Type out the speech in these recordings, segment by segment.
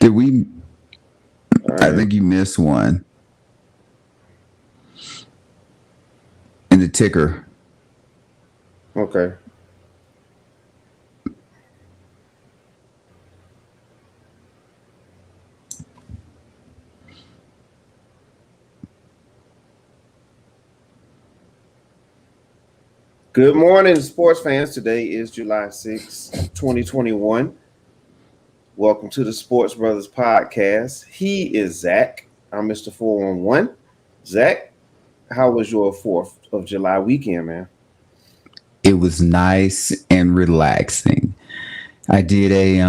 Did we? All I right. think you missed one in the ticker. Okay. Good morning, sports fans. Today is July 6th, 2021. Welcome to the Sports Brothas podcast. He is Zach. I'm Mr. 411. Zach, how was your 4th of July weekend, man? It was nice and relaxing. I did a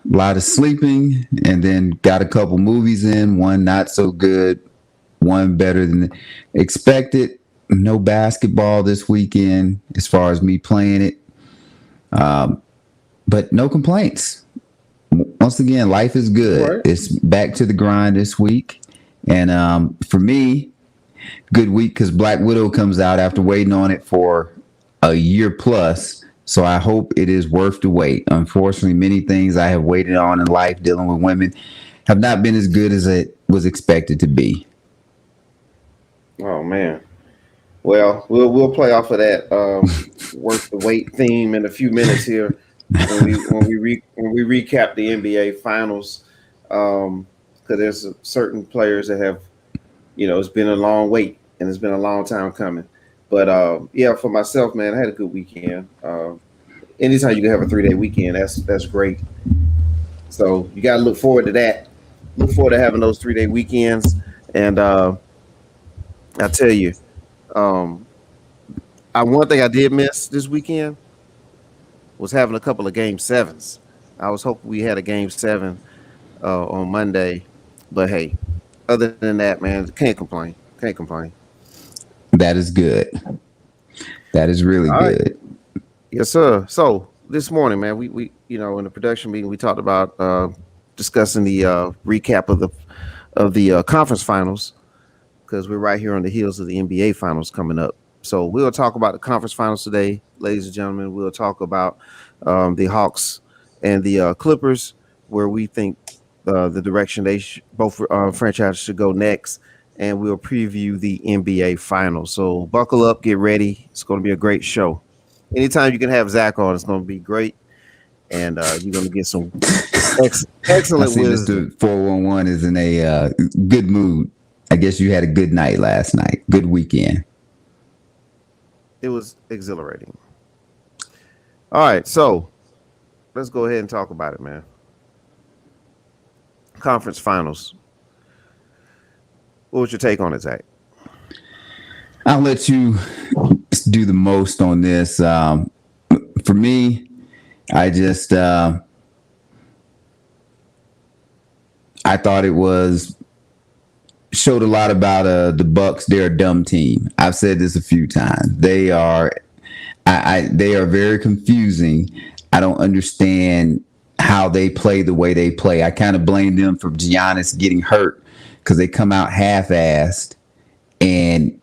lot of sleeping and then got a couple movies in. One not so good, one better than expected. No basketball this weekend as far as me playing it, but no complaints. Once again, life is All good. right. It's back to the grind this week. And for me, good week because Black Widow comes out after waiting on it for a year plus. So I hope it is worth the wait. Unfortunately, many things I have waited on in life dealing with women have not been as good as it was expected to be. Oh man. Well, we'll play off of that worth the wait theme in a few minutes here when we recap the NBA finals. Because there's certain players that have, it's been a long wait and it's been a long time coming. But yeah, for myself, man, I had a good weekend. Anytime you can have a 3-day weekend, that's great. So you got to look forward to that. Look forward to having those 3-day weekends. And I tell you, um, one thing I did miss this weekend was having a couple of game sevens. I was hoping we had a game seven on Monday, but hey, other than that, man, can't complain. Can't complain. That is good. That is really All right, good. yes, sir. So this morning, man, we in the production meeting we talked about discussing the recap of the conference finals because we're right here on the heels of the NBA finals coming up. So we'll talk about the conference finals today, ladies and gentlemen. We'll talk about the Hawks and the Clippers, where we think the direction both franchises should go next, and we'll preview the NBA finals. So buckle up, get ready. It's going to be a great show. Anytime you can have Zach on, it's going to be great, and you're going to get some I excellent see wisdom. Mr. 411 is in a good mood. I guess you had a good night last night. Good weekend. It was exhilarating. All right, so let's go ahead and talk about it, man. Conference finals. What was your take on it, Zach? I'll let you do the most on this. For me, I just I thought it was showed a lot about the Bucks. They're a dumb team. I've said this a few times. They are they are very confusing. I don't understand how they play the way they play. I kind of blame them for Giannis getting hurt because they come out half-assed and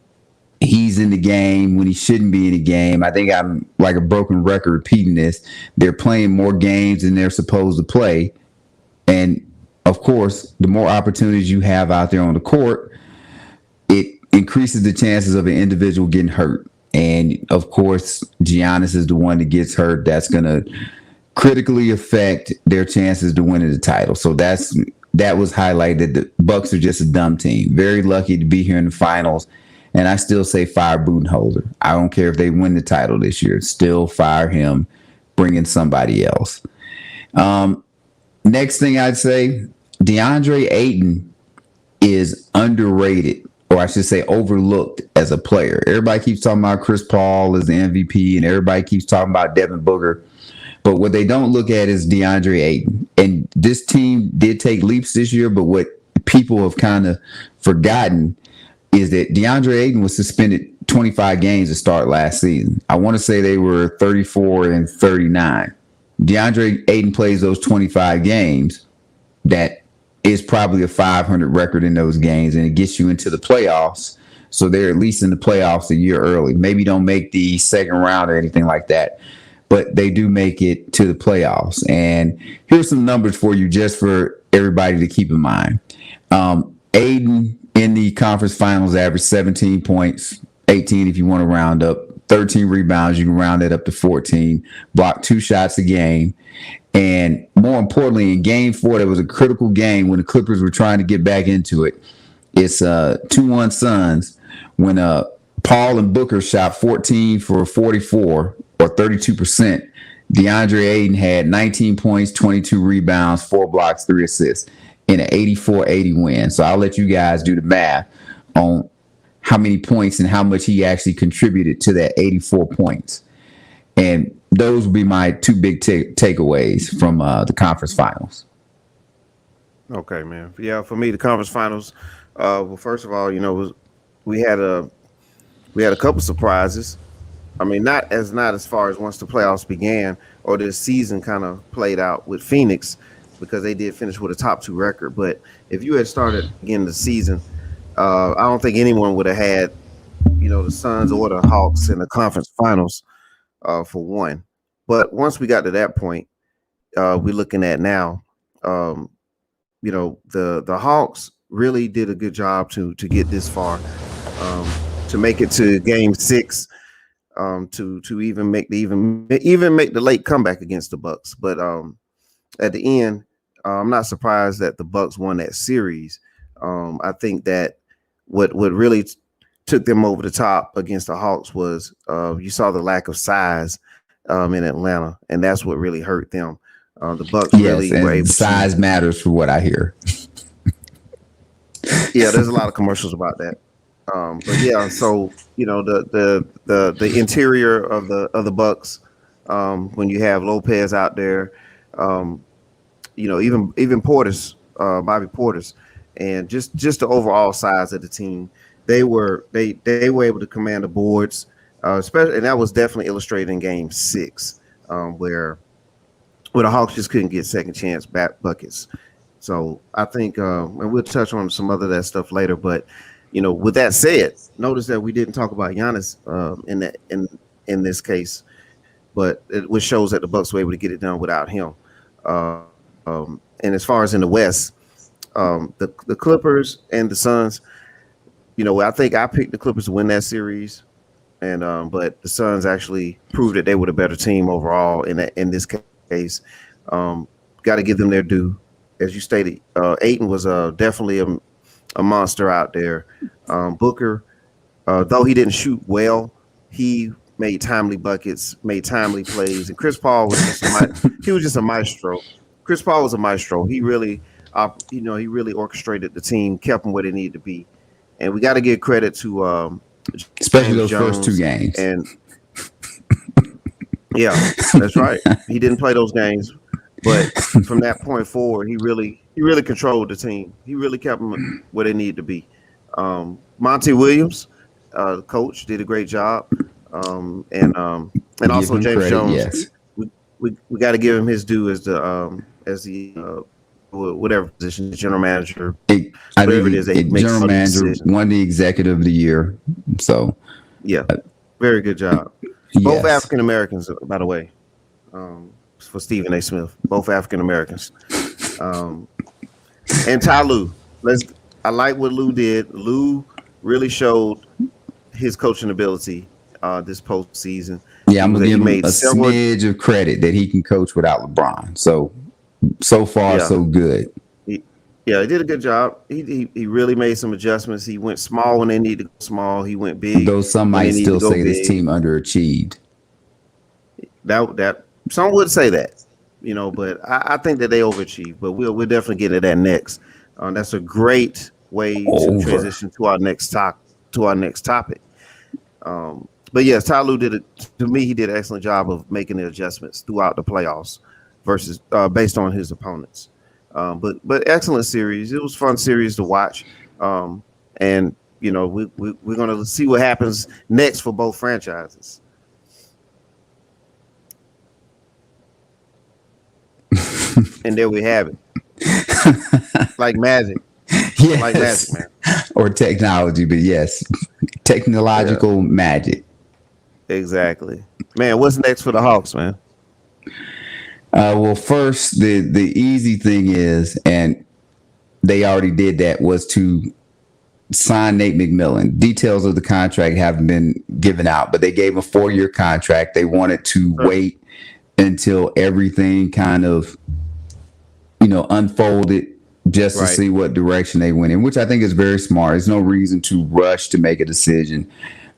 he's in the game when he shouldn't be in the game. I think I'm like a broken record repeating this. They're playing more games than they're supposed to play. And of course, the more opportunities you have out there on the court, it increases the chances of an individual getting hurt. And of course, Giannis is the one that gets hurt. That's going to critically affect their chances to win the title. So that was highlighted. The Bucks are just a dumb team. Very lucky to be here in the finals. And I still say fire Budenholzer. I don't care if they win the title this year. Still fire him, bring in somebody else. Next thing I'd say, DeAndre Ayton is underrated, or I should say overlooked as a player. Everybody keeps talking about Chris Paul as the MVP, and everybody keeps talking about Devin Booker. But what they don't look at is DeAndre Ayton. And this team did take leaps this year, but what people have kind of forgotten is that DeAndre Ayton was suspended 25 games to start last season. I want to say they were 34 and 39. DeAndre Ayton plays those 25 games. That is probably a 500 record in those games, and it gets you into the playoffs. So they're at least in the playoffs a year early. Maybe don't make the second round or anything like that. but they do make it to the playoffs. And here's some numbers for you, just for everybody to keep in mind. Aiden in the conference finals averaged 17 points, 18 if you want to round up, 13 rebounds. You can round that up to 14. Blocked 2 shots a game. And more importantly, in game 4, there was a critical game when the Clippers were trying to get back into it. It's 2-1 Suns when Paul and Booker shot 14 for 44 or 32%. DeAndre Ayton had 19 points, 22 rebounds, 4 blocks, 3 assists in an 84-80 win. So I'll let you guys do the math on how many points and how much he actually contributed to that 84 points. And those would be my 2 big takeaways from the conference finals. Okay, man. Yeah, for me, the conference finals. Well, first of all, we had a couple surprises. I mean, not as far as once the playoffs began or the season kind of played out with Phoenix, because they did finish with a top 2 record. But if you had started again the season, I don't think anyone would have had, the Suns or the Hawks in the conference finals for one. But once we got to that point, we're looking at now, the Hawks really did a good job to get this far, to make it to game 6, to even make the late comeback against the Bucks. But at the end, I'm not surprised that the Bucks won that series. I think that what really took them over the top against the Hawks was you saw the lack of size in Atlanta, and that's what really hurt them. The Bucks really were able size matters for what I hear. Yeah, there's a lot of commercials about that. But yeah, so the interior of the Bucks, when you have Lopez out there, even Portis, Bobby Portis, and just the overall size of the team, they were able to command the boards, especially, and that was definitely illustrated in Game 6, where the Hawks just couldn't get second chance back buckets. So I think, and we'll touch on some other that stuff later, but with that said, notice that we didn't talk about Giannis in this case, but which shows that the Bucks were able to get it done without him. And as far as in the West, the Clippers and the Suns, I think I picked the Clippers to win that series, and but the Suns actually proved that they were the better team overall in this case. Got to give them their due. As you stated, Ayton was definitely a monster out there. Booker, though he didn't shoot well, he made timely buckets, made timely plays, and Chris Paul was just a maestro. Chris Paul was a maestro. He really, he really orchestrated the team, kept them where they needed to be, and we got to give credit to especially those first 2 games. And yeah, that's right. He didn't play those games, but from that point forward, he really controlled the team. He really kept them where they needed to be. Monty Williams, the coach, did a great job, and also James credit, Jones. Yes. We got to give him his due as the whatever position, general manager, whatever it is. General manager, won the executive of the year. So yeah, very good job. Both African Americans, by the way, for Stephen A. Smith, both African Americans. And Ty Lue, I like what Lue did. Lue really showed his coaching ability this postseason. Yeah, I'm gonna give him a smidge of credit that he can coach without LeBron. So far, so good. He did a good job. He really made some adjustments. He went small when they needed to go small. He went big. Though some might still say this team underachieved. That some would say that, but I think that they overachieved. But we'll definitely get to that next. That's a great way to transition to our next topic. But yes, Ty Lue he did an excellent job of making the adjustments throughout the playoffs versus based on his opponents. But excellent series. It was a fun series to watch. And we're gonna see what happens next for both franchises. And there we have it. Like magic. Yes. Like magic, man. Or technology, but yes. Technological magic. Exactly. Man, what's next for the Hawks, man? Well, first, the easy thing is, and they already did that, was to sign Nate McMillan. Details of the contract haven't been given out, but they gave him a 4-year contract. They wanted to wait until everything kind of, unfolded just to see what direction they went in, which I think is very smart. There's no reason to rush to make a decision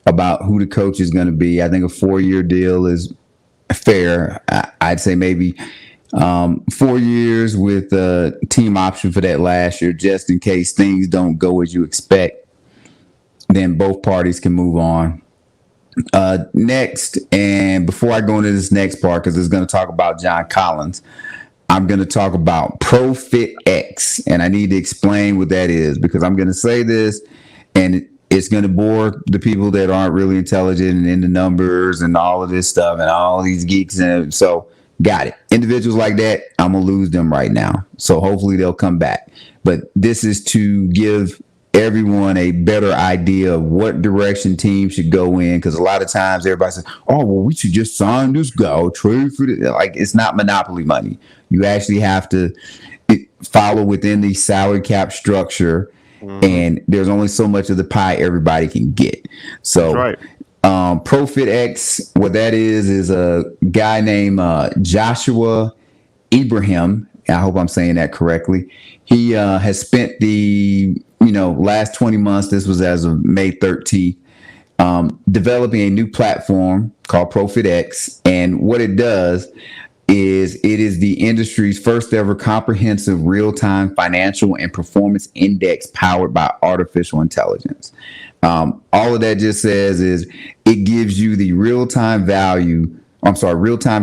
about who the coach is going to be. I think a 4-year deal is fair. I'd say maybe 4 years with a team option for that last year, just in case things don't go as you expect. Then both parties can move on. Next, and before I go into this next part, because it's going to talk about John Collins, I'm going to talk about ProFitX, and I need to explain what that is, because I'm going to say this, and it's going to bore the people that aren't really intelligent and into numbers and all of this stuff and all these geeks. And so, got it. Individuals like that, I'm going to lose them right now. So hopefully they'll come back. But this is to give everyone a better idea of what direction teams should go in, because a lot of times everybody says, oh, well, we should just sign this guy or trade for this. Like, it's not monopoly money. You actually have to follow within the salary cap structure, and there's only so much of the pie everybody can get. So ProFitX, what that is a guy named Joshua Ibrahim. I hope I'm saying that correctly. He has spent the last 20 months, this was as of May 13th, developing a new platform called ProFitX. And what it does is it is the industry's first ever comprehensive real-time financial and performance index powered by artificial intelligence. All of that just says is it gives you the real-time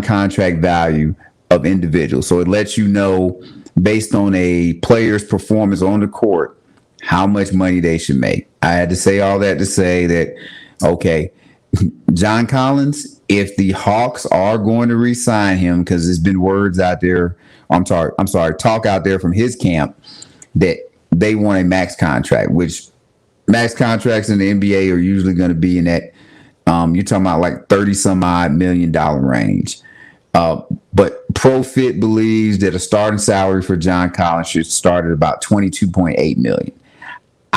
contract value of individuals. So it lets you know, based on a player's performance on the court, how much money they should make. I had to say all that to say that, okay, John Collins, if the Hawks are going to re-sign him, because there's been words out there, talk out there from his camp that they want a max contract, which max contracts in the NBA are usually going to be in that, you're talking about like $30 some odd $1 million range. But ProFit believes that a starting salary for John Collins should start at about $22.8 million.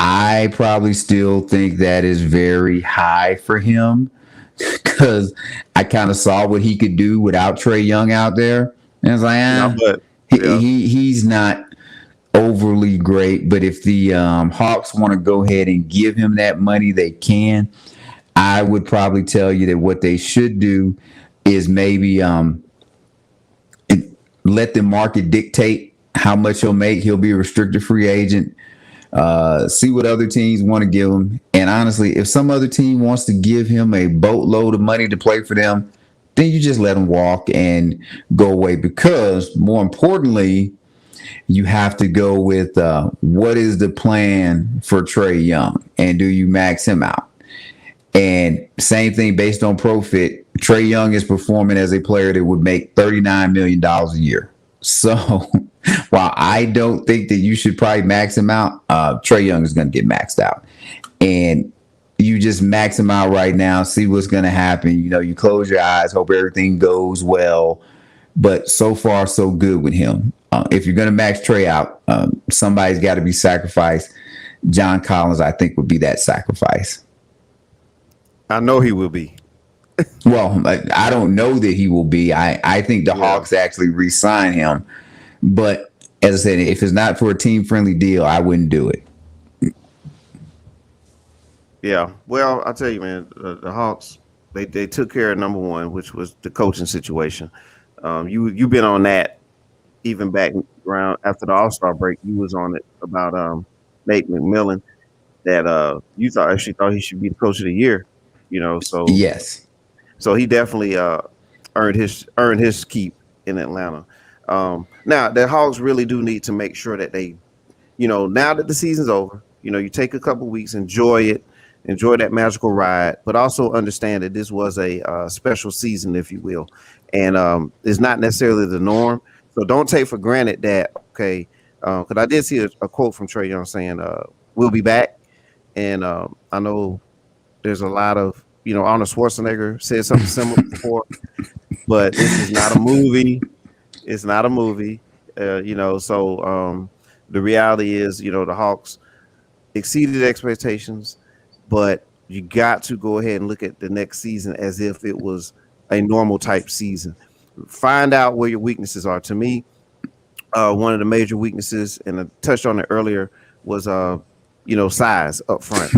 I probably still think that is very high for him, because I kind of saw what he could do without Trae Young out there. And I was like, he's not overly great. But if the Hawks want to go ahead and give him that money, they can. I would probably tell you that what they should do is maybe let the market dictate how much he'll make. He'll be a restricted free agent. See what other teams want to give him. And honestly, if some other team wants to give him a boatload of money to play for them, then you just let him walk and go away. Because more importantly, you have to go with what is the plan for Trae Young, and do you max him out? And same thing based on ProFit. Trae Young is performing as a player that would make $39 million a year. So while I don't think that you should probably max him out, Trae Young is going to get maxed out. And you just max him out right now, see what's going to happen. You close your eyes, hope everything goes well. But so far, so good with him. If you're going to max Trae out, somebody's got to be sacrificed. John Collins, I think, would be that sacrifice. I know he will be. Well, I don't know that he will be. I think the Hawks actually re-sign him. But as I said, if it's not for a team-friendly deal, I wouldn't do it. Yeah. Well, I'll tell you, man, the Hawks, they took care of number one, which was the coaching situation. You've been on that even back around after the All-Star break. You was on it about Nate McMillan, that you actually thought he should be the coach of the year. So yes. So he definitely earned his keep in Atlanta. Now the Hawks really do need to make sure that they, now that the season's over, you take a couple weeks, enjoy that magical ride, but also understand that this was a special season, if you will, and it's not necessarily the norm. So don't take for granted that, okay, because I did see a quote from Trae Young saying, we'll be back. And I know there's a lot of Arnold Schwarzenegger said something similar before, but this is not a movie. It's not a movie. The reality is, the Hawks exceeded expectations, but you got to go ahead and look at the next season as if it was a normal type season. Find out where your weaknesses are. To me, one of the major weaknesses, and I touched on it earlier, was size up front.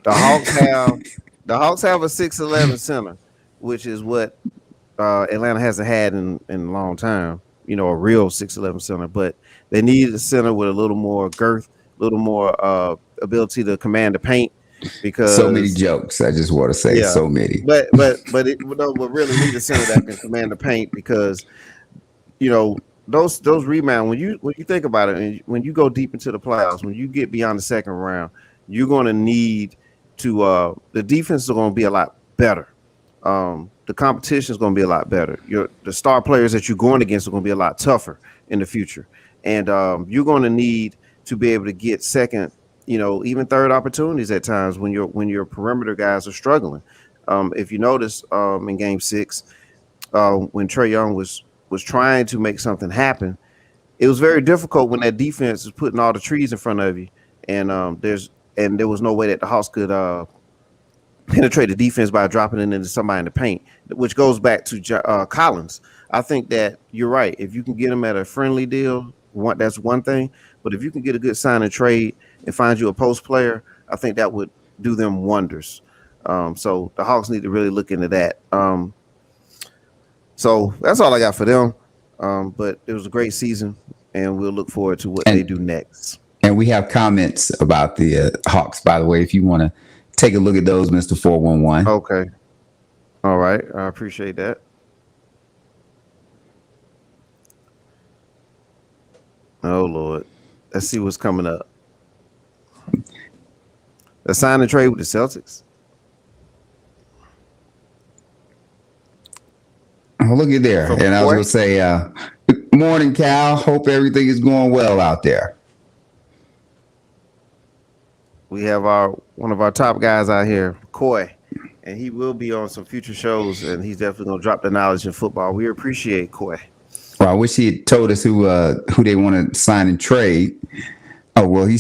The Hawks have a 6'11" center, which is what Atlanta hasn't had in a long time. A real 6'11" center, but they needed a center with a little more girth, a little more ability to command the paint. Because so many jokes, I just want to say, so many. But really need a center that can command the paint, because those rebounds, when you think about it, and when you go deep into the playoffs, when you get beyond the second round, you're going to need to the defense is going to be a lot better. The competition is going to be a lot better. The star players that you're going against are going to be a lot tougher in the future, and you're going to need to be able to get second, even third opportunities at times when your perimeter guys are struggling. If you notice in Game 6, when Trae Young was trying to make something happen, it was very difficult when that defense is putting all the trees in front of you, and there was no way that the Hawks could penetrate the defense by dropping it into somebody in the paint, which goes back to Collins. I think that you're right. If you can get him at a friendly deal, that's one thing. But if you can get a good sign and trade and find you a post player, I think that would do them wonders. So the Hawks need to really look into that. So that's all I got for them. But it was a great season, and we'll look forward to what they do next. And we have comments about the Hawks, by the way, if you want to take a look at those, Mr. 411. Okay. All right. I appreciate that. Oh, Lord. Let's see what's coming up. The sign and trade with the Celtics. Oh, look at there. And I was going to say, good morning, Cal. Hope everything is going well out there. We have one of our top guys out here, Coy, and he will be on some future shows, and he's definitely going to drop the knowledge in football. We appreciate Coy. Well, I wish he had told us who they want to sign and trade. Oh, well, I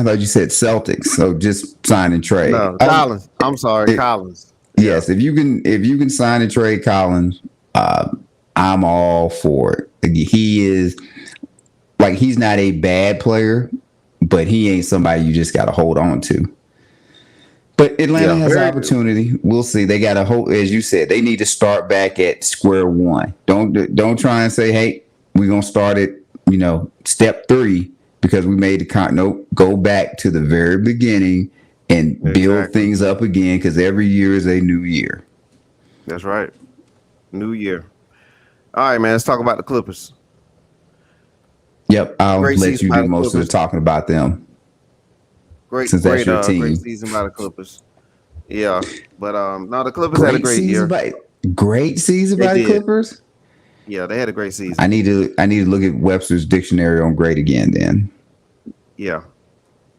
thought you said Celtics, so just sign and trade. No, Collins. I'm sorry, Collins. Yes, if you can sign and trade Collins, I'm all for it. He is he's not a bad player, but he ain't somebody you just got to hold on to. But Atlanta has an opportunity. We'll see. They got to hold, as you said, they need to start back at square one. Don't try and say, hey, we're going to start at, step 3 because we made the Nope, go back to the very beginning and build things up again, because every year is a new year. That's right. New year. All right, man. Let's talk about the Clippers. Yep, I'll let you do most of the talking about them. Great season by the Clippers. Yeah, but no, the Clippers had a great year. Great season by the Clippers. Yeah, they had a great season. I need to look at Webster's dictionary on great again. Then. Yeah,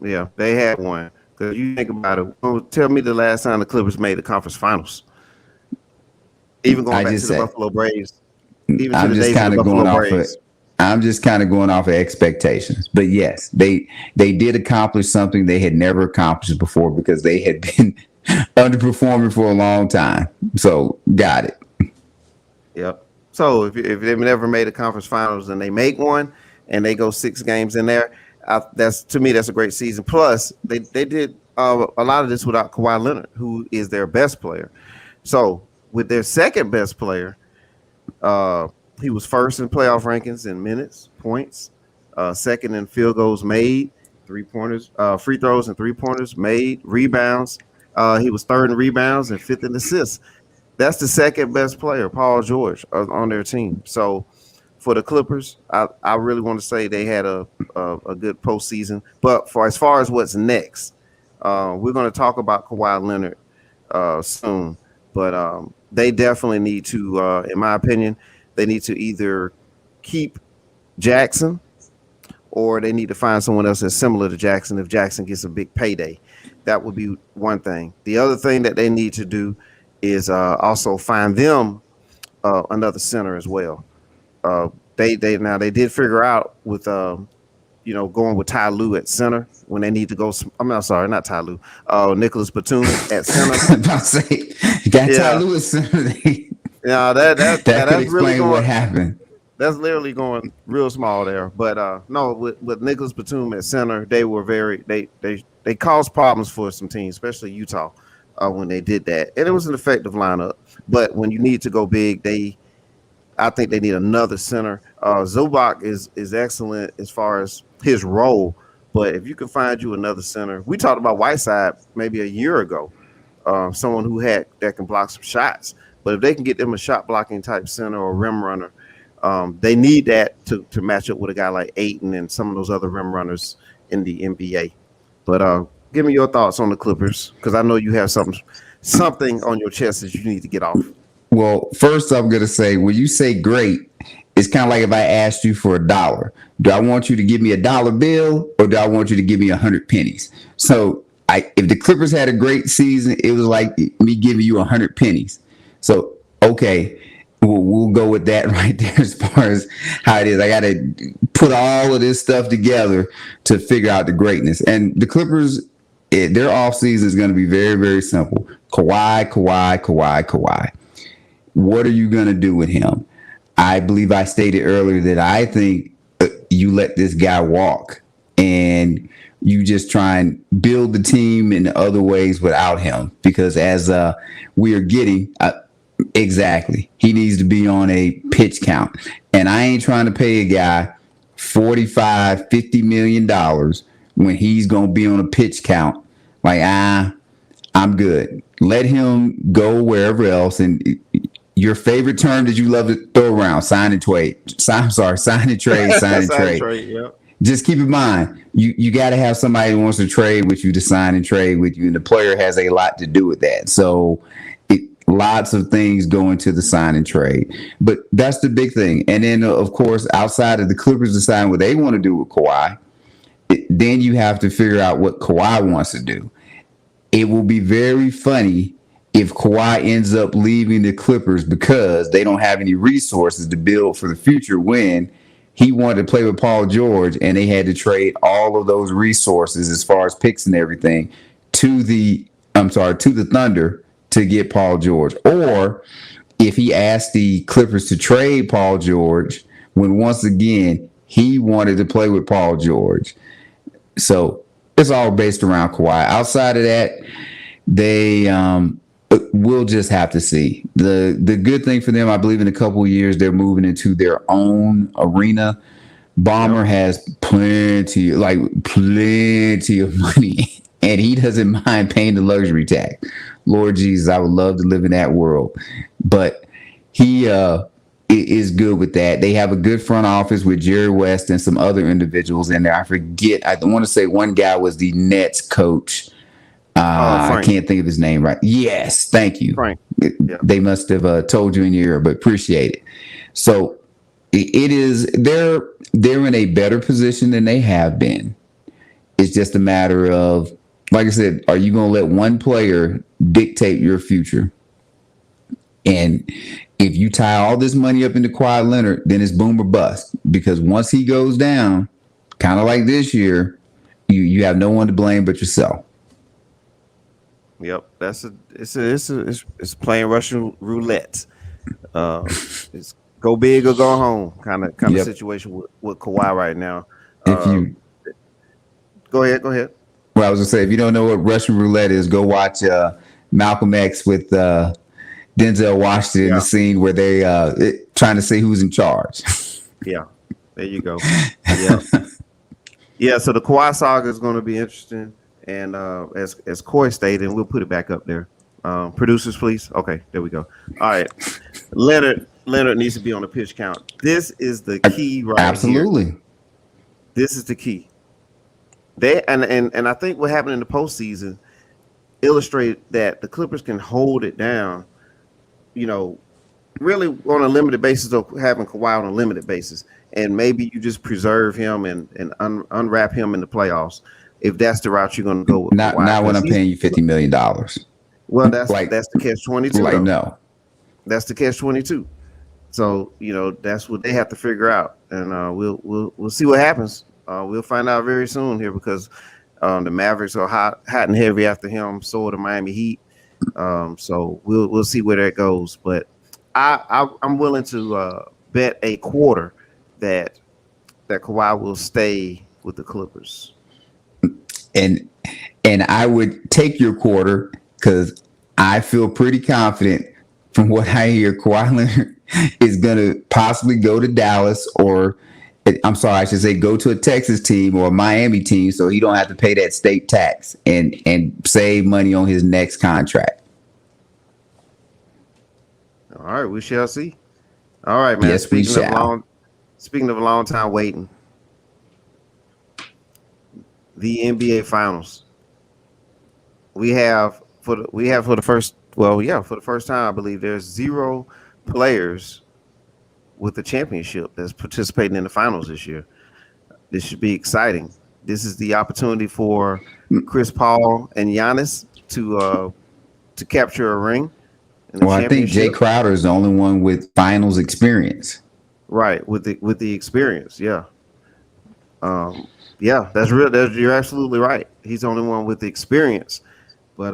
they had one. Because you think about it, tell me the last time the Clippers made the conference finals. Even going back to the Buffalo Braves. I'm just kind of going off of. I'm just kind of going off of expectations. But yes, they did accomplish something they had never accomplished before, because they had been underperforming for a long time. So got it. Yep. So if they've never made a conference finals and they make one and they go 6 games in there, that's a great season. Plus, they did a lot of this without Kawhi Leonard, who is their best player. So with their second best player, he was first in playoff rankings in minutes, points, second in field goals made, 3-pointers, free throws and 3-pointers made, rebounds. He was third in rebounds and 5th in assists. That's the second best player, Paul George, on their team. So for the Clippers, I really want to say they had a good postseason. But as far as what's next, we're going to talk about Kawhi Leonard soon. But they definitely need to, in my opinion, they need to either keep Jackson or they need to find someone else that's similar to Jackson if Jackson gets a big payday. That would be one thing. The other thing that they need to do is also find them another center as well. They did figure out with going with Ty Lue at center when they need to go. I'm sorry, not Ty Lue. Nicholas Batum at center. About to say, you got Ty Lue at center. Yeah, that could that's explain really what happened. That's literally going real small there. But no, with Nicholas Batum at center, they were they caused problems for some teams, especially Utah, when they did that. And it was an effective lineup. But when you need to go big, I think they need another center. Zubac is excellent as far as his role, but if you can find you another center, we talked about Whiteside maybe a year ago, someone that can block some shots. But if they can get them a shot blocking type center or rim runner, they need that to match up with a guy like Ayton and some of those other rim runners in the NBA. But give me your thoughts on the Clippers, because I know you have something on your chest that you need to get off. Well, first I'm going to say, when you say great, it's kind of like if I asked you for $1. Do I want you to give me $1 bill, or do I want you to give me 100 pennies? So if the Clippers had a great season, it was like me giving you 100 pennies. So, okay, we'll go with that right there as far as how it is. I got to put all of this stuff together to figure out the greatness. And the Clippers, their offseason is going to be very, very simple. Kawhi. What are you going to do with him? I believe I stated earlier that I think you let this guy walk and you just try and build the team in other ways without him, because as we are getting exactly, he needs to be on a pitch count. And I ain't trying to pay a guy $45-50 million when he's going to be on a pitch count. Like, I'm good. Let him go wherever else. And your favorite term that you love to throw around, sign and trade. Sign and trade. Yep. Just keep in mind, you got to have somebody who wants to trade with you to sign and trade with you, and the player has a lot to do with that. So lots of things go into the sign and trade. But that's the big thing. And then, of course, outside of the Clippers deciding what they want to do with Kawhi, then you have to figure out what Kawhi wants to do. It will be very funny if Kawhi ends up leaving the Clippers because they don't have any resources to build for the future, when he wanted to play with Paul George and they had to trade all of those resources as far as picks and everything to the Thunder to get Paul George. Or if he asked the Clippers to trade Paul George when once again he wanted to play with Paul George. So it's all based around Kawhi. Outside of that, we'll just have to see. The good thing for them, I believe in a couple of years, they're moving into their own arena. Bomber has plenty of money, and he doesn't mind paying the luxury tax. Lord Jesus, I would love to live in that world. But he is good with that. They have a good front office with Jerry West and some other individuals in there. I want to say one guy was the Nets coach. I can't think of his name right. Yes, thank you. Frank. Yeah. They must have told you in your ear, but appreciate it. So it is, they're in a better position than they have been. It's just a matter of, like I said, are you going to let one player dictate your future? And if you tie all this money up into Kawhi Leonard, then it's boom or bust. Because once he goes down, kind of like this year, you have no one to blame but yourself. Yep, it's playing Russian roulette. It's go big or go home kind of situation with Kawhi right now. Go ahead. Well, I was gonna say, if you don't know what Russian roulette is, go watch Malcolm X with Denzel Washington, the scene where they trying to say who's in charge. Yeah, there you go. Yeah, yeah. So the Kawhi saga is going to be interesting. And as Coy stated, and we'll put it back up there. Producers, please. Okay, there we go. All right. Leonard needs to be on the pitch count. This is the key right Absolutely. Here. This is the key. And I think what happened in the postseason illustrated that the Clippers can hold it down, really on a limited basis of having Kawhi on a limited basis, and maybe you just preserve him and unwrap him in the playoffs. If that's the route you're going to go with Kawhi, Not when because I'm he's paying you $50 million. well, Like that's the catch 22 like though. no. That's the catch 22. So that's what they have to figure out, and we'll see what happens. We'll find out very soon here because the Mavericks are hot and heavy after him. So are the Miami Heat. So we'll see where that goes. But I'm willing to bet a quarter that Kawhi will stay with the Clippers. And I would take your quarter because I feel pretty confident from what I hear. Kawhi Leonard is going to possibly go to Dallas, or I'm sorry, I should say go to a Texas team or a Miami team, so he don't have to pay that state tax and save money on his next contract. All right, we shall see. All right, man. Yes, speaking we of shall. speaking of a long time waiting, the NBA Finals. We have for the first time, I believe there's 0 players with the championship that's participating in the finals this year. This should be exciting. This is the opportunity for Chris Paul and Giannis to capture a ring. Well, I think Jay Crowder is the only one with finals experience. Right, with the experience, yeah. Yeah, that's real. You're absolutely right. He's the only one with the experience, but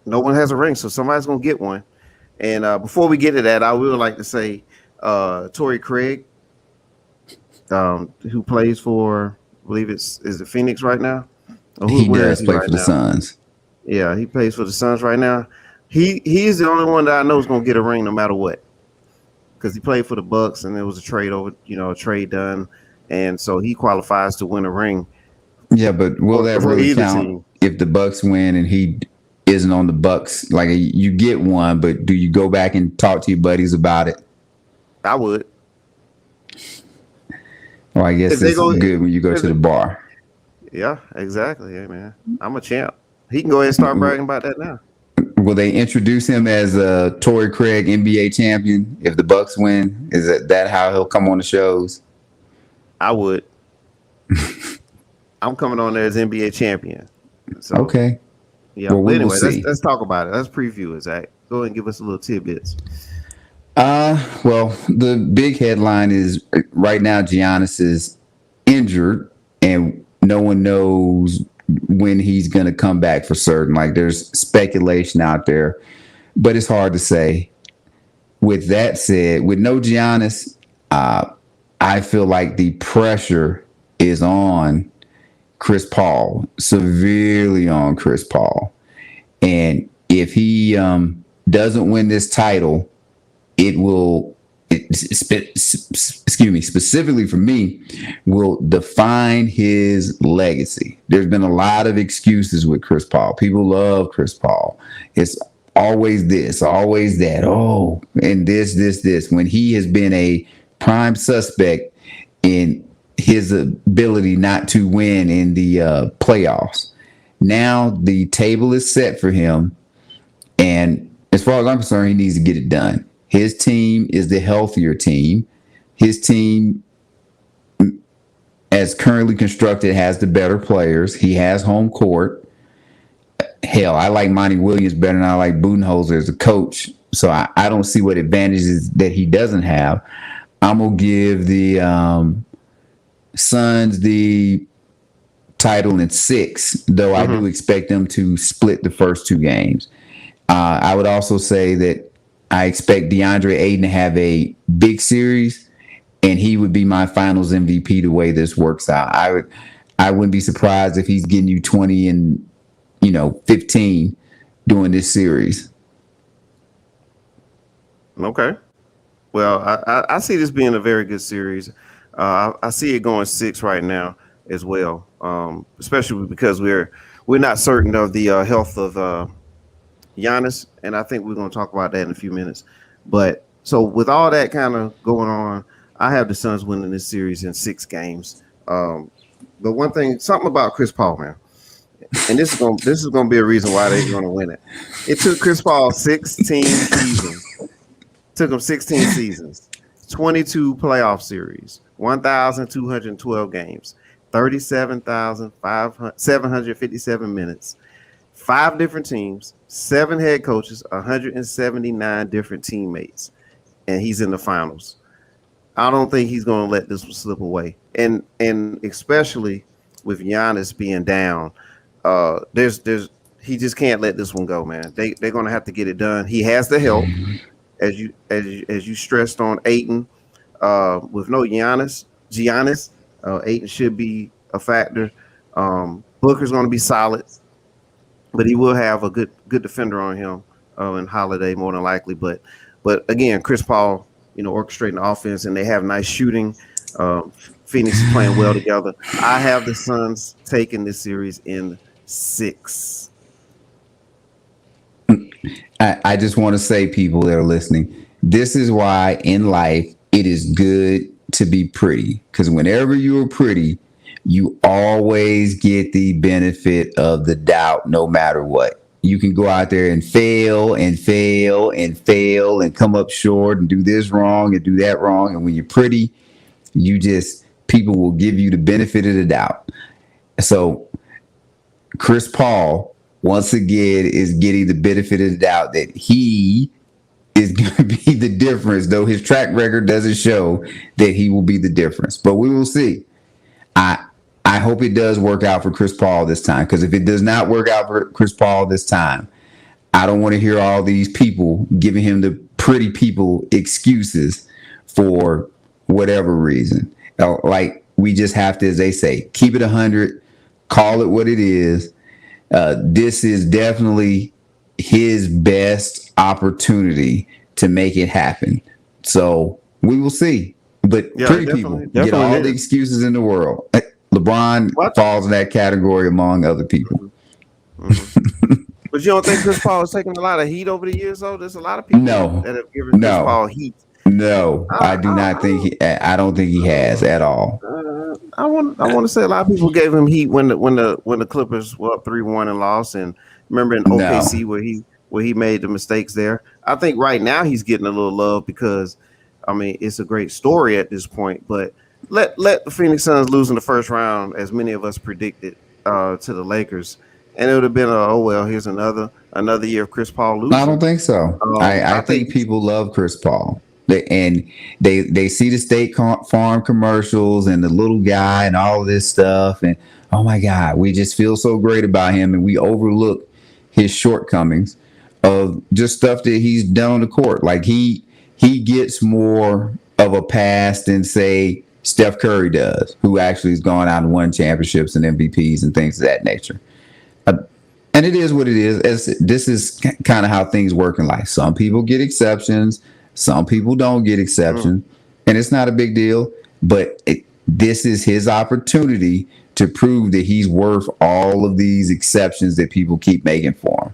no one has a ring, so somebody's gonna get one. And before we get to that, I would like to say, Torrey Craig, who plays for, I believe is it Phoenix right now? He does play for the Suns. Yeah, he plays for the Suns right now. He's the only one that I know is gonna get a ring no matter what, because he played for the Bucks and there was a trade done, and so he qualifies to win a ring. Yeah, but will that really count if the Bucks win and he isn't on the Bucks? Like, you get one, but do you go back and talk to your buddies about it? I would. Well, I guess it's good when you go to the bar. Yeah, exactly. Hey, man, I'm a champ. He can go ahead and start bragging about that now. Will they introduce him as a Torrey Craig NBA champion if the Bucks win? Is that how he'll come on the shows? I would. I'm coming on there as NBA champion. So, okay. Yeah. Well, anyway, let's talk about it. Let's preview it, Zach. Go ahead and give us a little tidbits. Well, the big headline is right now Giannis is injured and no one knows when he's going to come back for certain. Like, there's speculation out there, but it's hard to say. With that said, with no Giannis, I feel like the pressure is on Chris Paul, severely on Chris Paul. And if he doesn't win this title, specifically for me, will define his legacy. There's been a lot of excuses with Chris Paul. People love Chris Paul. It's always this, always that. Oh, and this, when he has been a prime suspect in his ability not to win in the playoffs. Now the table is set for him. And as far as I'm concerned, he needs to get it done. His team is the healthier team. His team, as currently constructed, has the better players. He has home court. Hell, I like Monty Williams better than I like Budenholzer as a coach. So I don't see what advantages that he doesn't have. I'm going to give the Suns the title in 6, though I do expect them to split the first 2 games. I would also say that I expect DeAndre Ayton to have a big series, and he would be my finals MVP the way this works out. I wouldn't be surprised if he's getting you 20 and 15 during this series. Okay. Well, I see this being a very good series. I see it going 6 right now as well, especially because we're not certain of the health of Giannis, and I think we're going to talk about that in a few minutes. But so with all that kind of going on, I have the Suns winning this series in 6 games. But one thing, something about Chris Paul, man, and this is going to be a reason why they're going to win it. It took Chris Paul 16 seasons Took him 16 seasons, 22 playoff series, 1,212 games, 37,757 minutes, 5 different teams, 7 head coaches, 179 different teammates, and he's in the finals. I don't think he's going to let this one slip away, and especially with Giannis being down, there's he just can't let this one go, man. They're going to have to get it done. He has the help, as you stressed on Ayton, with no Giannis, Ayton should be a factor. Booker's going to be solid, but he will have a good defender on him, and Holiday more than likely. But again, Chris Paul, orchestrating the offense, and they have nice shooting. Phoenix is playing well together. I have the Suns taking this series in 6. I just want to say, people that are listening, this is why in life it is good to be pretty, because whenever you are pretty, you always get the benefit of the doubt no matter what. You can go out there and fail and fail and fail and come up short and do this wrong and do that wrong. And when you're pretty, people will give you the benefit of the doubt. So Chris Paul, once again, is getting the benefit of the doubt that he is going to be the difference, though his track record doesn't show that he will be the difference. But we will see. I hope it does work out for Chris Paul this time, because if it does not work out for Chris Paul this time, I don't want to hear all these people giving him the pretty people excuses for whatever reason. Like, we just have to, as they say, keep it 100, call it what it is. This is definitely his best opportunity to make it happen. So we will see. But pretty people get all the excuses in the world. LeBron falls in that category among other people. Mm-hmm. But you don't think Chris Paul has taken a lot of heat over the years, though? There's a lot of people that have given Chris Paul heat. No, I do not think I don't think he has at all. I want to say a lot of people gave him heat when the Clippers were up 3-1 and lost, and remember in OKC where he made the mistakes there. I think right now he's getting a little love because, I mean, it's a great story at this point. But let the Phoenix Suns lose in the first round, as many of us predicted, to the Lakers, and it would have been here's another year of Chris Paul losing. I don't think so. I think people love Chris Paul. They see the State Farm commercials and the little guy and all of this stuff, and oh my God, we just feel so great about him, and we overlook his shortcomings of just stuff that he's done on the court. Like he gets more of a pass than, say, Steph Curry does, who actually has gone out and won championships and MVPs and things of that nature. And it is what it is. This is kind of how things work in life. Some people get exceptions. Some people don't get exceptions, and it's not a big deal. But this is his opportunity to prove that he's worth all of these exceptions that people keep making for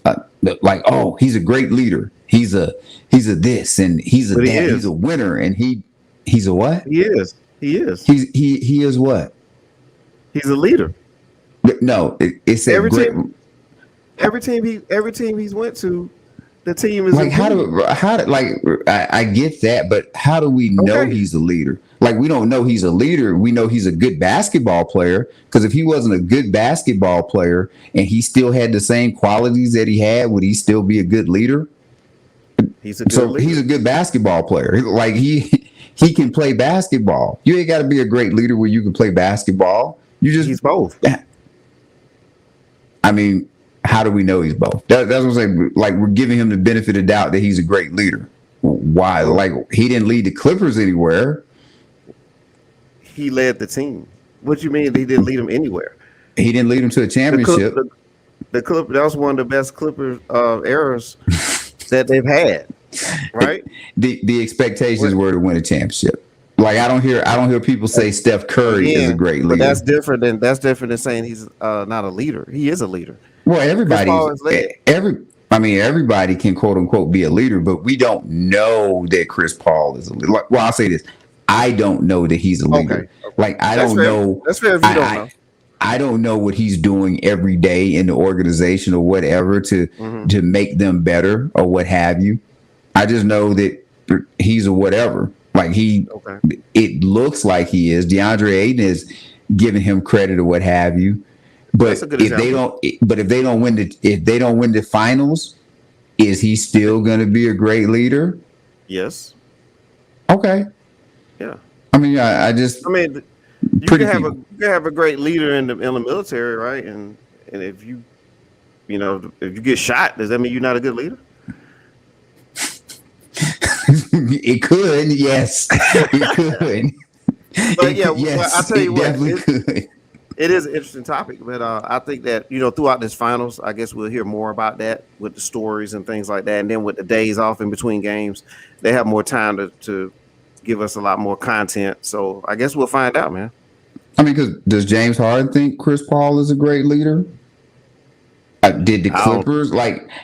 him. Like, oh, he's a great leader. He's a this, and he's a that. He's a winner, and he's a what? He is. He is what? He's a leader. No, it's every team he's went to. The team is like I get that, but how do we know he's a leader? Like, we don't know he's a leader. We know he's a good basketball player, because if he wasn't a good basketball player and he still had the same qualities that he had, would he still be a good leader? He's a good basketball player. Like he can play basketball. You ain't got to be a great leader where you can play basketball. He's both. I mean, how do we know he's both? That's what I'm saying. Like, we're giving him the benefit of doubt that he's a great leader. Why? Like, he didn't lead the Clippers anywhere. He led the team. What do you mean he didn't lead them anywhere? He didn't lead them to a championship. The Clipper, that was one of the best Clippers eras that they've had. Right? The expectations were to win a championship. Like, I don't hear people say Steph Curry is a great leader. But that's different than saying he's not a leader. He is a leader. Well, everybody can quote unquote be a leader, but we don't know that Chris Paul is a leader. Well, I'll say this: I don't know that he's a leader. Okay. Like, I don't know. That's fair if you don't know. I don't know what he's doing every day in the organization or whatever to make them better or what have you. I just know that he's a whatever. Like Okay. it looks like he is. DeAndre Ayton is giving him credit or what have you. That's But a good example. if they don't win the finals, is he still going to be a great leader? Yes. Okay. Yeah. I mean, I just I mean, you pretty can have people. a great leader in the military, right? And if if you get shot, does that mean you're not a good leader? It could, yes, it could. But yeah, well, I'll Yes, tell you it what, definitely could. it is an interesting topic. But I think that throughout this finals, I guess we'll hear more about that with the stories and things like that. And then with the days off in between games, they have more time to give us a lot more content. So I guess we'll find out, man. I mean, because does James Harden think Chris Paul is a great leader? Did the I don't. Clippers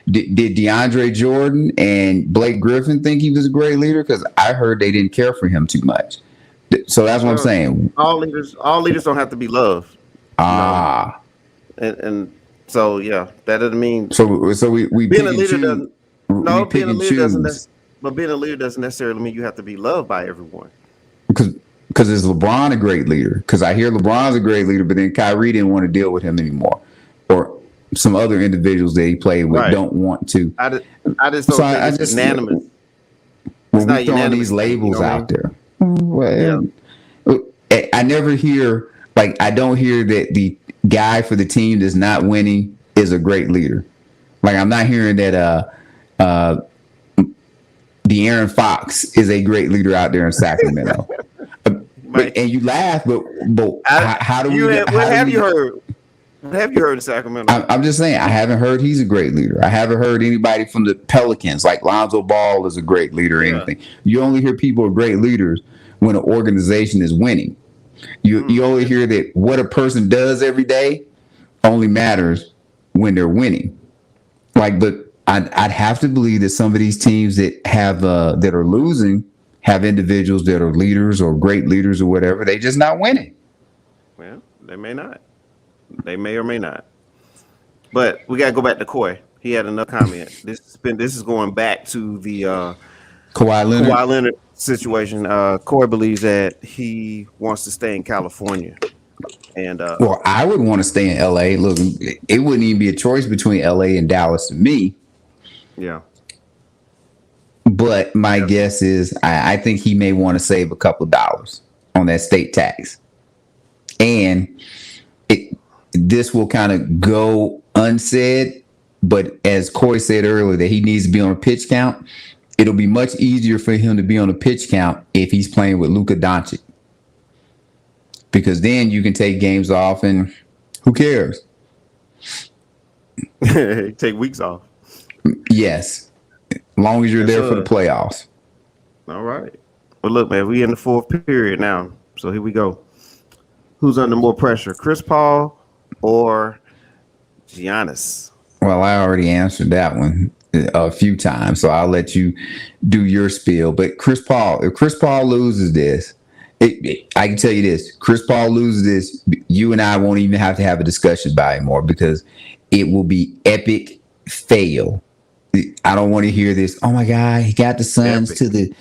did DeAndre Jordan and Blake Griffin think he was a great leader? Because I heard they didn't care for him too much. So that's what I'm Well, saying. all leaders don't have to be loved, you know. Ah, And so yeah, that doesn't mean so we being pick a and leader choose. doesn't. We No, pick being a and leader doesn't. choose But being a leader doesn't necessarily mean you have to be loved by everyone. because is LeBron a great leader? Because I hear LeBron's a great leader, but then Kyrie didn't want to deal with him anymore, or some other individuals that he played with Right. don't want to. I just don't So think I it's just unanimous. when not we throwing unanimous these thing, labels what I out mean? there, well, I never hear I don't hear that the guy for the team that's not winning is a great leader. Like I'm not hearing that De'Aaron Fox is a great leader out there in Sacramento. And you laugh, but how do we? What have you heard? What have you heard in Sacramento? I'm just saying, I haven't heard he's a great leader. I haven't heard anybody from the Pelicans like Lonzo Ball is a great leader or anything. You only hear people are great leaders when an organization is winning. You only hear that what a person does every day only matters when they're winning. But I'd have to believe that some of these teams that have that are losing have individuals that are leaders or great leaders or whatever. They just not winning. Well, they may not. They may or may not. But we gotta go back to Coy. He had another comment. This is going back to the Kawhi Leonard situation. Coy believes that he wants to stay in California. And well, I would want to stay in LA. Look, it wouldn't even be a choice between LA and Dallas to me. Yeah. But my guess is I think he may want to save a couple of dollars on that state tax. And this will kind of go unsaid, but as Corey said earlier, that he needs to be on a pitch count. It'll be much easier for him to be on a pitch count if he's playing with Luka Doncic, because then you can take games off and who cares? Take weeks off. Yes, as long as you're there for the playoffs. All right. Well, look, man, we in the fourth period now, so here we go. Who's under more pressure, Chris Paul or Giannis? Well, I already answered that one a few times, so I'll let you do your spiel. But Chris Paul, if Chris Paul loses this, I can tell you this: Chris Paul loses this, you and I won't even have to have a discussion about it anymore because it will be epic fail. I don't want to hear this. Oh my God, he got the Suns to the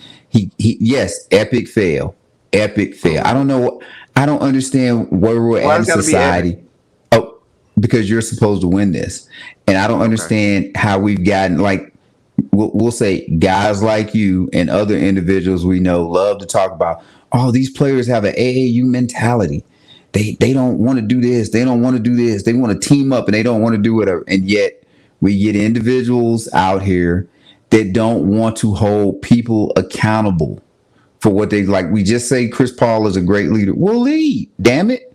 yes, epic fail. Epic fail. I don't know. I don't understand where we're at in society. Oh, because you're supposed to win this. And I don't understand how we've gotten, like, we'll say guys like you and other individuals we know love to talk about, oh, these players have an AAU mentality. They don't want to do this. They don't want to do this. They want to team up and they don't want to do whatever. And yet we get individuals out here that don't want to hold people accountable for what they like. We just say Chris Paul is a great leader. Well, lead, damn it.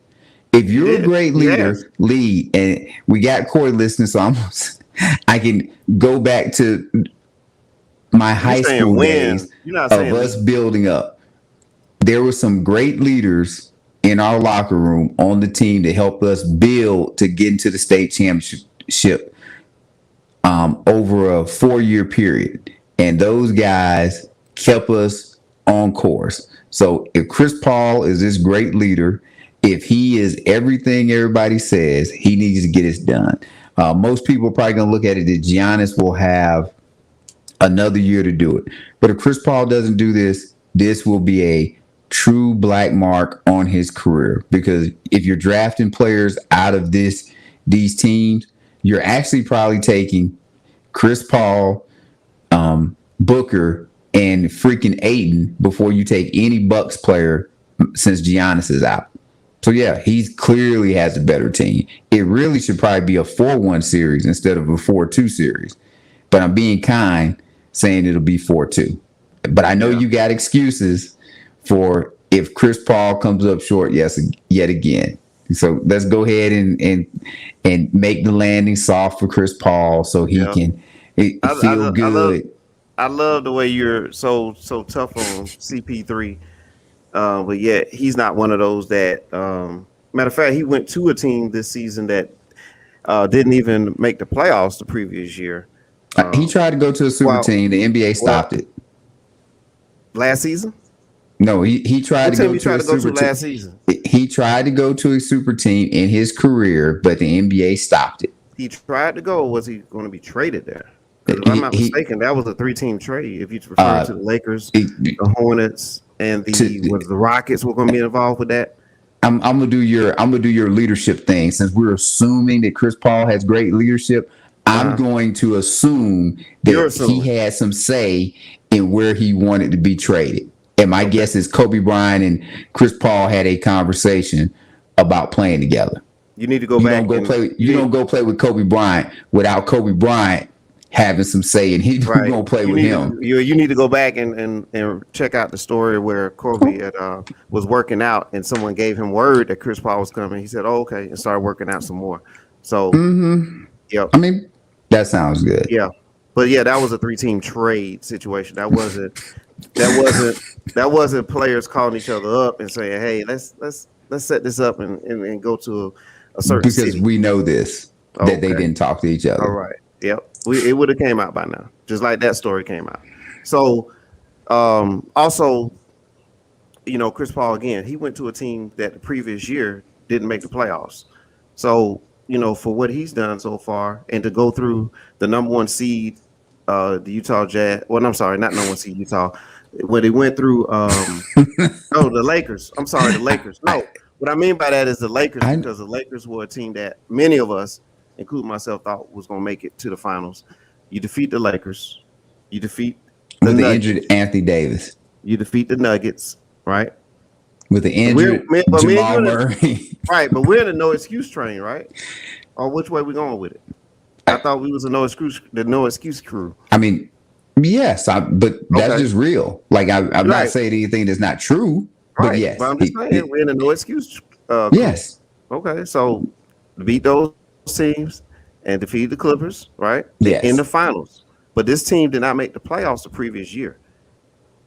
If you're a great leader, lead. And we got Corey listening, so I can go back to my high school days of us building up. There were some great leaders in our locker room on the team to help us build to get into the state championship over a 4-year period. And those guys kept us on course. So if Chris Paul is this great leader, if he is everything everybody says, he needs to get it done. Most people are probably going to look at it that Giannis will have another year to do it. But if Chris Paul doesn't do this, this will be a true black mark on his career, because if you're drafting players out of these teams, you're actually probably taking Chris Paul, Booker, and freaking Ayton before you take any Bucks player since Giannis is out. So yeah, he clearly has a better team. It really should probably be a 4-1 series instead of a 4-2 series. But I'm being kind, saying it'll be 4-2. But I know you got excuses for if Chris Paul comes up short, yet again. So let's go ahead and make the landing soft for Chris Paul so he can feel good. I love the way you're so tough on CP3, but yet he's not one of those that. Matter of fact, he went to a team this season that didn't even make the playoffs the previous year. He tried to go to a super team. The NBA stopped it. Last season? No, he tried to go to a super team last season. He tried to go to a super team in his career, but the NBA stopped it. He tried to go, or was he going to be traded there? If I'm not mistaken, that was a 3-team trade. If you refer to the Lakers, the Hornets, and the Rockets were going to be involved with that. I'm gonna do your leadership thing. Since we're assuming that Chris Paul has great leadership, I'm going to assume that he had some say in where he wanted to be traded. And my guess is Kobe Bryant and Chris Paul had a conversation about playing together. You need to go back. You don't go play with Kobe Bryant without Kobe Bryant having some say, and he's going to play with him. You need to go back and check out the story where Kobe was working out, and someone gave him word that Chris Paul was coming. He said, "Oh, okay," and started working out some more. So, yeah, I mean, that sounds good. Yeah, but yeah, that was a 3-team trade situation. That wasn't players calling each other up and saying, "Hey, let's set this up and go to a certain city." Because we know this that they didn't talk to each other. All right. Yep. It would have came out by now, just like that story came out. So, also, Chris Paul, again, he went to a team that the previous year didn't make the playoffs. So, for what he's done so far, and to go through the number 1 seed, the Utah Jazz. Well, I'm sorry, not number 1 seed Utah. When they went through, the Lakers. I'm sorry, the Lakers. No, what I mean by that is the Lakers, because the Lakers were a team that many of us, including myself, thought was going to make it to the finals. You defeat the Lakers. You defeat the injured Anthony Davis. You defeat the Nuggets, right? With the injured Jamal Murray. Right, but we're in the no excuse train, right? Or which way we going with it? I thought we was the no excuse crew. I mean, yes, but that's just real. Like I'm not saying anything that's not true, but yes. But I'm just saying we're in the no excuse. Yes. Okay, so beat those teams and defeat the Clippers, right? Yes. In the finals. But this team did not make the playoffs the previous year.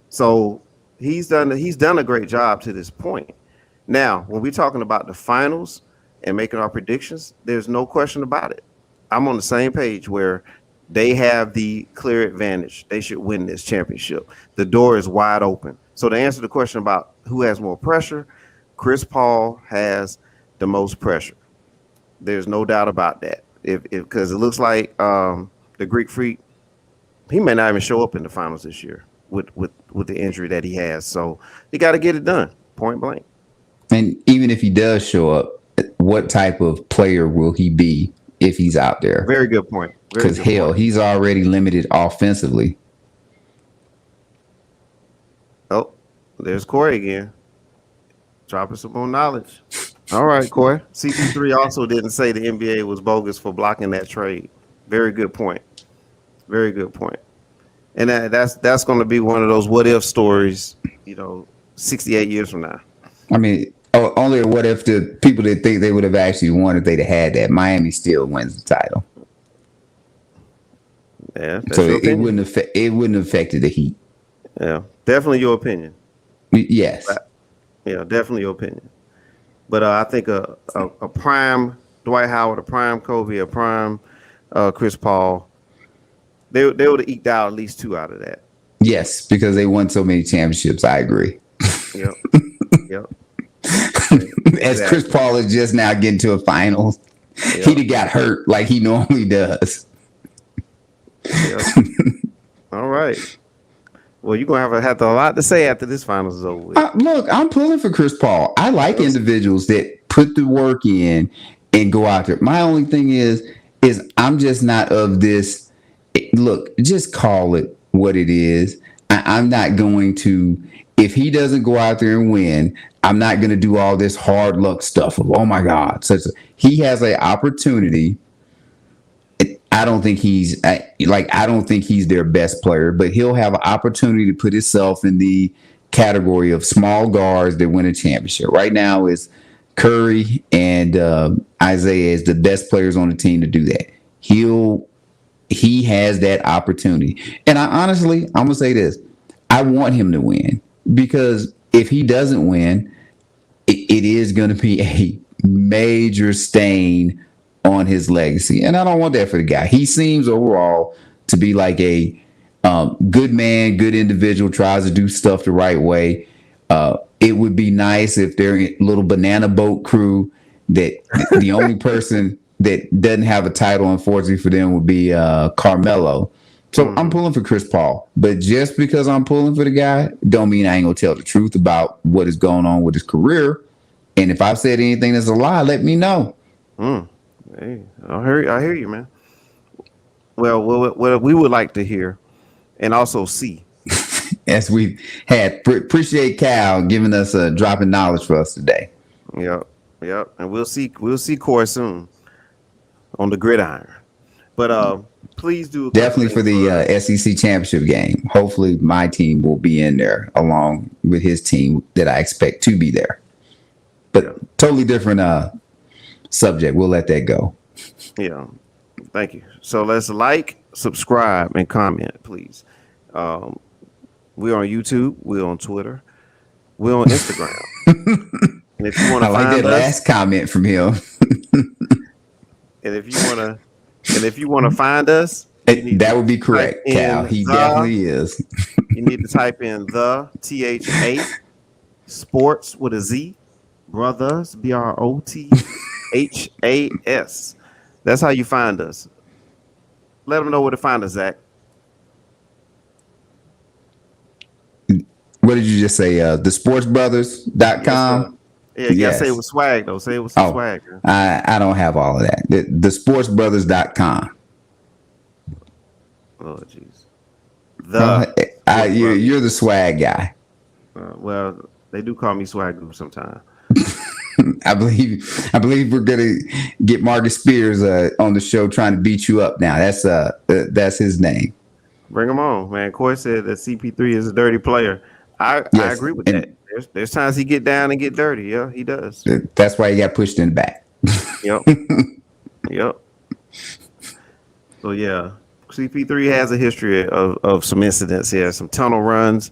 So he's done a great job to this point. Now, when we're talking about the finals and making our predictions, there's no question about it. I'm on the same page where they have the clear advantage. They should win this championship. The door is wide open. So to answer the question about who has more pressure, Chris Paul has the most pressure. There's no doubt about that. Because it looks like the Greek Freak, he may not even show up in the finals this year with the injury that he has. So he got to get it done, point blank. And even if he does show up, what type of player will he be if he's out there? Very good point. Because he's already limited offensively. Oh, there's Corey again, dropping some more knowledge. All right, Corey. CP3 also didn't say the NBA was bogus for blocking that trade. Very good point. Very good point. And that's going to be one of those what if stories, 68 years from now. I mean, only a what if the people that think they would have actually won if they'd have had that. Miami still wins the title. Yeah. So it wouldn't have affected the Heat. Yeah, definitely your opinion. Yes. Yeah, definitely your opinion. But I think a prime Dwight Howard, a prime Kobe, a prime Chris Paul, they would have eked out at least 2 out of that. Yes, because they won so many championships. I agree. Yep. Yep. As Chris Paul is just now getting to a finals, he'd have got hurt like he normally does. Yep. All right. Well, you're gonna have a lot to say after this finals is over with. Look, I'm pulling for Chris Paul. I like individuals that put the work in and go out there. My only thing is I'm just not of this. Look, just call it what it is. I'm not going to. If he doesn't go out there and win, I'm not going to do all this hard luck stuff of, oh my God. He has an opportunity. I don't think he's their best player, but he'll have an opportunity to put himself in the category of small guards that win a championship. Right now is Curry and Isaiah is the best players on the team to do that. He has that opportunity. And I'm going to say this. I want him to win, because if he doesn't win, it is going to be a major stain on his legacy. And I don't want that for the guy. He seems overall to be like a good man, good individual, tries to do stuff the right way. It would be nice if their little banana boat crew, that the only person that doesn't have a title, unfortunately for them, would be Carmelo. So I'm pulling for Chris Paul. But just because I'm pulling for the guy, don't mean I ain't going to tell the truth about what is going on with his career. And if I've said anything that's a lie, let me know. Hey, I hear you, man. Well, what we would like to hear and also see. As we had, appreciate Cal giving us dropping knowledge for us today. Yep. And we'll see Corey soon on the gridiron. But please do definitely for the SEC championship game. Hopefully my team will be in there along with his team that I expect to be there. But totally different subject. We'll let that go. Yeah. Thank you. So let's like, subscribe, and comment, please. We're on YouTube. We're on Twitter. We're on Instagram. And if you want to find that last comment from him. And if you want to find us, that would be correct, Cal. He definitely is. You need to type in the THA Sportz with a Z, Brothas, BROTHAS. That's how you find us. Let them know where to find us, Zach. What did you just say? thesportsbrothers.com? Yeah, you gotta say it with swag though. Say it with some swag. I don't have all of that. thesportsbrothers.com. Oh jeez. You're the swag guy. Well, they do call me swag group sometimes. I believe we're gonna get Marcus Spears on the show trying to beat you up now. That's his name. Bring him on, man. Corey said that CP3 is a dirty player. I agree with that. There's times he get down and get dirty. Yeah, he does. That's why he got pushed in the back. Yep. So yeah, CP3 has a history of some incidents here, some tunnel runs,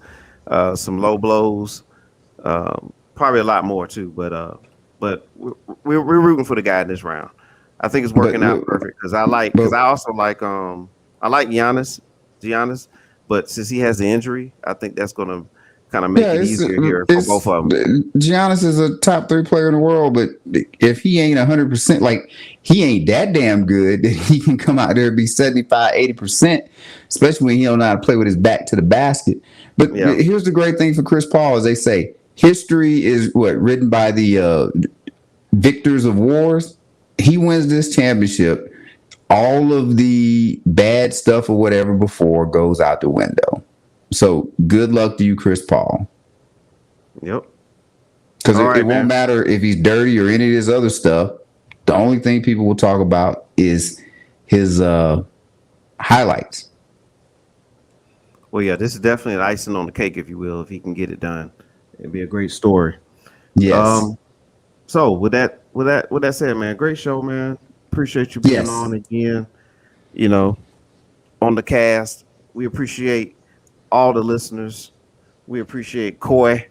some low blows, probably a lot more too. But we're rooting for the guy in this round. I think it's working out perfect because I also like Giannis, but since he has the injury, I think that's gonna kind of make it easier here for both of them. Giannis is a top 3 player in the world, but if he ain't 100%, like he ain't that damn good that he can come out there and be 75, 80%, especially when he don't know how to play with his back to the basket. But here's the great thing for Chris Paul, as they say, history is written by the victors of wars. He wins this championship. All of the bad stuff or whatever before goes out the window. So good luck to you, Chris Paul. Yep. Because it won't matter if he's dirty or any of this other stuff. The only thing people will talk about is his highlights. Well, yeah, this is definitely an icing on the cake, if you will. If he can get it done, it'd be a great story. Yes. So with that said, man, great show, man. Appreciate you being on again. You know, on the cast. We appreciate all the listeners. We appreciate Coy.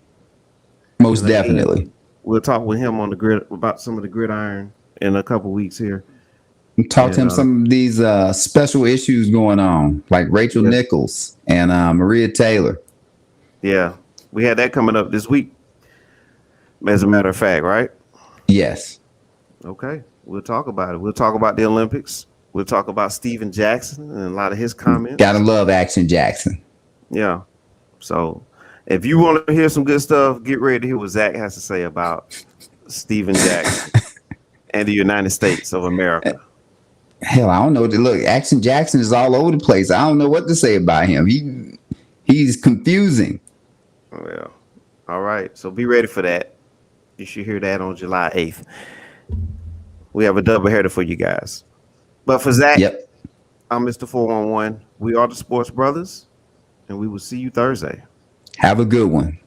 Most definitely. We'll talk with him on the grid about some of the gridiron in a couple weeks here. Talk to him some of these special issues going on, like Rachel Nichols and Maria Taylor. Yeah, we had that coming up this week. As a matter of fact, right? Yes. Okay, we'll talk about it. We'll talk about the Olympics. We'll talk about Steven Jackson and a lot of his comments. Gotta love Action Jackson. Yeah. So if you want to hear some good stuff, get ready to hear what Zach has to say about Steven Jackson and the United States of America. Hell, I don't know. Look, Action Jackson is all over the place. I don't know what to say about him. He's confusing. Well, all right. So be ready for that. You should hear that on July 8th. We have a doubleheader for you guys. But for Zach, Yep. I'm Mr. 411. We are the Sports Brothers, and we will see you Thursday. Have a good one.